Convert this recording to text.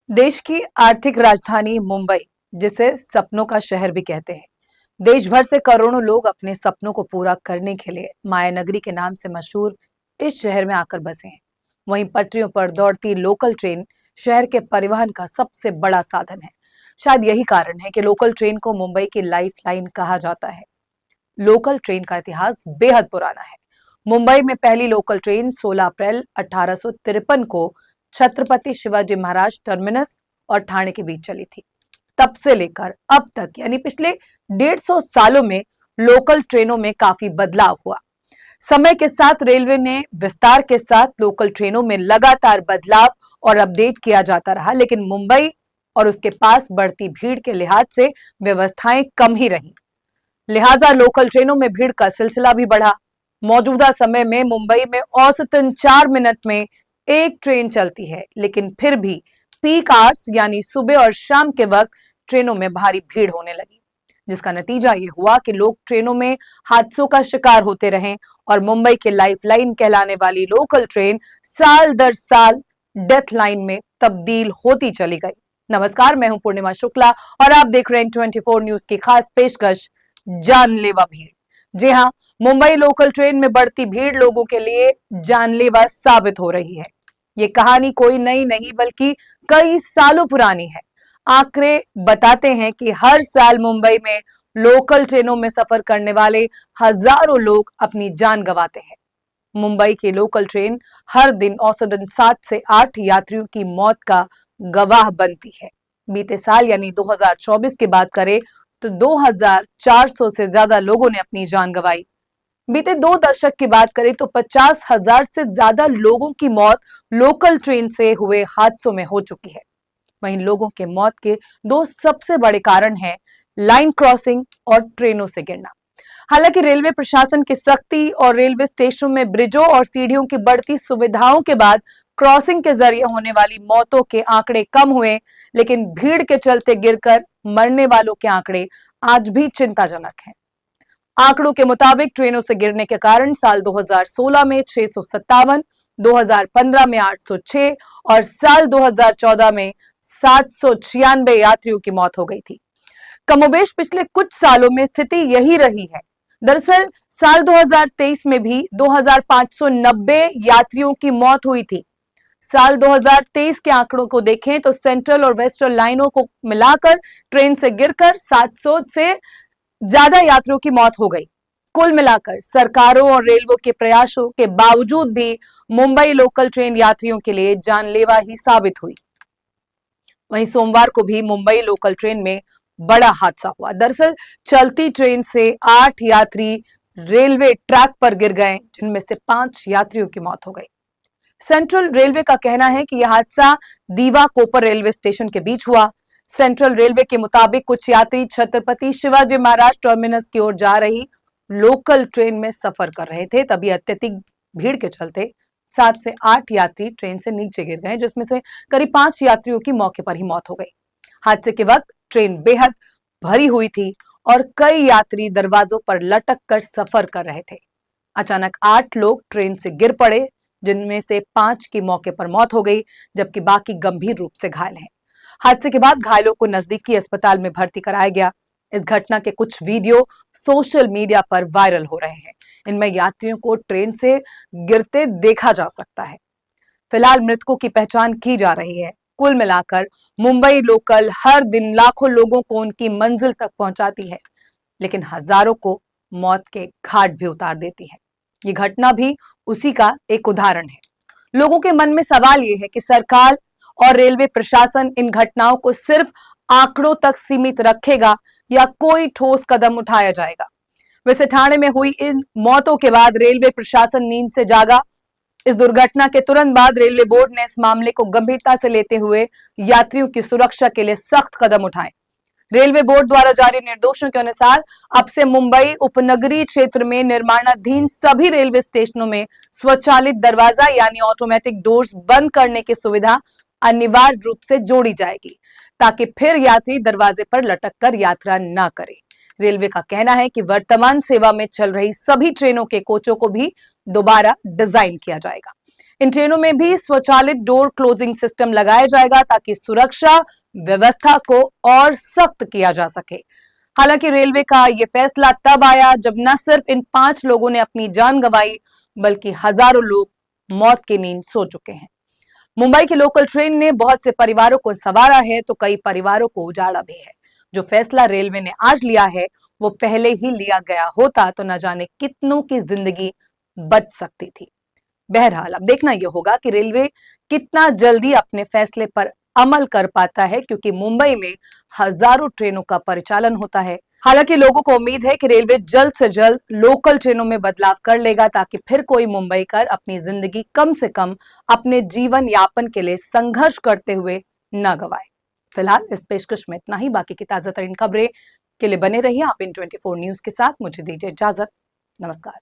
देश की आर्थिक राजधानी मुंबई, जिसे सपनों का शहर भी कहते हैं, देश भर से करोड़ों लोग अपने सपनों को पूरा करने के लिए माया नगरी के नाम से मशहूर इस शहर में आकर बसे हैं। वहीं पटरियों पर दौड़ती लोकल ट्रेन शहर के परिवहन का सबसे बड़ा साधन है। शायद यही कारण है कि लोकल ट्रेन को मुंबई की लाइफलाइन कहा जाता है। लोकल ट्रेन का इतिहास बेहद पुराना है। मुंबई में पहली लोकल ट्रेन 16 अप्रैल 1853 को छत्रपति शिवाजी महाराज टर्मिनस और ठाणे के बीच चली थी। तब से लेकर अब तक यानी पिछले 150 सालों में लोकल ट्रेनों में काफी बदलाव हुआ। समय के साथ रेलवे ने विस्तार के साथ लोकल ट्रेनों में लगातार बदलाव और अपडेट किया जाता रहा, लेकिन मुंबई और उसके पास बढ़ती भीड़ के लिहाज से व्यवस्थाएं कम ही रही। लिहाजा लोकल ट्रेनों में भीड़ का सिलसिला भी बढ़ा। मौजूदा समय में मुंबई में औसतन 4 मिनट में एक ट्रेन चलती है, लेकिन फिर भी पीक आवर्स यानी सुबह और शाम के वक्त ट्रेनों में भारी भीड़ होने लगी, जिसका नतीजा ये हुआ कि लोग ट्रेनों में हादसों का शिकार होते रहे और मुंबई के लाइफलाइन कहलाने वाली लोकल ट्रेन साल दर साल डेथ लाइन में तब्दील होती चली गई। नमस्कार, मैं हूं पूर्णिमा शुक्ला और आप देख रहे हैं 24 न्यूज की खास पेशकश जानलेवा भीड़। जी हां, मुंबई लोकल ट्रेन में बढ़ती भीड़ लोगों के लिए जानलेवा साबित हो रही है। ये कहानी कोई नई नहीं बल्कि कई सालों पुरानी है। आंकड़े बताते हैं कि हर साल मुंबई में लोकल ट्रेनों में सफर करने वाले हजारों लोग अपनी जान गंवाते हैं। मुंबई की लोकल ट्रेन हर दिन औसतन 7 से 8 यात्रियों की मौत का गवाह बनती है। बीते साल यानी 2024 की बात करें तो 2400 से ज्यादा लोगों ने अपनी जान गंवाई। बीते 2 दशक की बात करें तो 50,000 से ज्यादा लोगों की मौत लोकल ट्रेन से हुए हादसों में हो चुकी है। वहीं लोगों के मौत के दो सबसे बड़े कारण हैं लाइन क्रॉसिंग और ट्रेनों से गिरना। हालांकि रेलवे प्रशासन की सख्ती और रेलवे स्टेशनों में ब्रिजों और सीढ़ियों की बढ़ती सुविधाओं के बाद क्रॉसिंग के जरिए होने वाली मौतों के आंकड़े कम हुए, लेकिन भीड़ के चलते गिरकर मरने वालों के आंकड़े आज भी चिंताजनक हैं। आंकड़ों के मुताबिक ट्रेनों से गिरने के कारण साल 2016 में 657, 2015 में 806 और साल 2014 में 796 यात्रियों की मौत हो गई थी। कमोबेश पिछले कुछ सालों में स्थिति यही रही है। दरअसल साल 2023 में भी 2590 यात्रियों की मौत हुई थी। साल 2023 के आंकड़ों को देखें तो सेंट्रल और वेस्टर्न लाइनों को मिलाकर ट्रेन से गिरकर 700 से ज्यादा यात्रियों की मौत हो गई। कुल मिलाकर सरकारों और रेलवे के प्रयासों के बावजूद भी मुंबई लोकल ट्रेन यात्रियों के लिए जानलेवा ही साबित हुई। वहीं सोमवार को भी मुंबई लोकल ट्रेन में बड़ा हादसा हुआ। दरअसल चलती ट्रेन से 8 यात्री रेलवे ट्रैक पर गिर गए, जिनमें से 5 यात्रियों की मौत हो गई। सेंट्रल रेलवे का कहना है कि यह हादसा दीवा कोपर रेलवे स्टेशन के बीच हुआ। सेंट्रल रेलवे के मुताबिक कुछ यात्री छत्रपति शिवाजी महाराज टर्मिनस की ओर जा रही लोकल ट्रेन में सफर कर रहे थे, तभी अत्यधिक भीड़ के चलते 7 से 8 यात्री ट्रेन से नीचे गिर गए, जिसमें से करीब 5 यात्रियों की मौके पर ही मौत हो गई। हादसे के वक्त ट्रेन बेहद भरी हुई थी और कई यात्री दरवाजों पर लटक कर सफर कर रहे थे। अचानक 8 लोग ट्रेन से गिर पड़े, जिनमें से 5 की मौके पर मौत हो गई, जबकि बाकी गंभीर रूप से घायल हैं। हादसे के बाद घायलों को नजदीकी अस्पताल में भर्ती कराया गया। इस घटना के कुछ वीडियो सोशल मीडिया पर वायरल हो रहे हैं। इनमें यात्रियों को ट्रेन से गिरते देखा जा सकता है। फिलहाल मृतकों की पहचान की जा रही है। कुल मिलाकर मुंबई लोकल हर दिन लाखों लोगों को उनकी मंजिल तक पहुंचाती है, लेकिन हजारों को मौत के घाट भी उतार देती है। ये घटना भी उसी का एक उदाहरण है। लोगों के मन में सवाल ये है कि सरकार और रेलवे प्रशासन इन घटनाओं को सिर्फ आंकड़ों तक सीमित रखेगा या कोई ठोस कदम उठाया जाएगा। वैसे ठाणे में हुई इन मौतों के बाद रेलवे प्रशासन नींद से जागा। इस दुर्घटना के तुरंत बाद रेलवे बोर्ड ने इस मामले को गंभीरता से लेते हुए यात्रियों की सुरक्षा के लिए सख्त कदम उठाए। रेलवे बोर्ड द्वारा जारी निर्देशों के अनुसार अब से मुंबई उपनगरीय क्षेत्र में निर्माणाधीन सभी रेलवे स्टेशनों में स्वचालित दरवाजा यानी ऑटोमेटिक डोर्स बंद करने की सुविधा अनिवार्य रूप से जोड़ी जाएगी, ताकि फिर यात्री दरवाजे पर लटक कर यात्रा न करे। रेलवे का कहना है कि वर्तमान सेवा में चल रही सभी ट्रेनों के कोचों को भी दोबारा डिजाइन किया जाएगा। इन ट्रेनों में भी स्वचालित डोर क्लोजिंग सिस्टम लगाया जाएगा ताकि सुरक्षा व्यवस्था को और सख्त किया जा सके। हालांकि रेलवे का यह फैसला तब आया जब न सिर्फ इन 5 लोगों ने अपनी जान गंवाई, बल्कि हजारों लोग मौत की नींद सो चुके हैं। मुंबई की लोकल ट्रेन ने बहुत से परिवारों को संवारा है तो कई परिवारों को उजाड़ा भी है। जो फैसला रेलवे ने आज लिया है वो पहले ही लिया गया होता तो न जाने कितनों की जिंदगी बच सकती थी। बहरहाल अब देखना यह होगा कि रेलवे कितना जल्दी अपने फैसले पर अमल कर पाता है, क्योंकि मुंबई में हजारों ट्रेनों का परिचालन होता है। हालांकि लोगों को उम्मीद है कि रेलवे जल्द से जल्द लोकल ट्रेनों में बदलाव कर लेगा ताकि फिर कोई मुंबईकर अपनी जिंदगी कम से कम अपने जीवन यापन के लिए संघर्ष करते हुए न गवाए। फिलहाल इस पेशकश में इतना ही। बाकी की ताजा तरीन खबरें के लिए बने रहिए आप इन 24 न्यूज के साथ। मुझे दीजिए इजाजत। नमस्कार।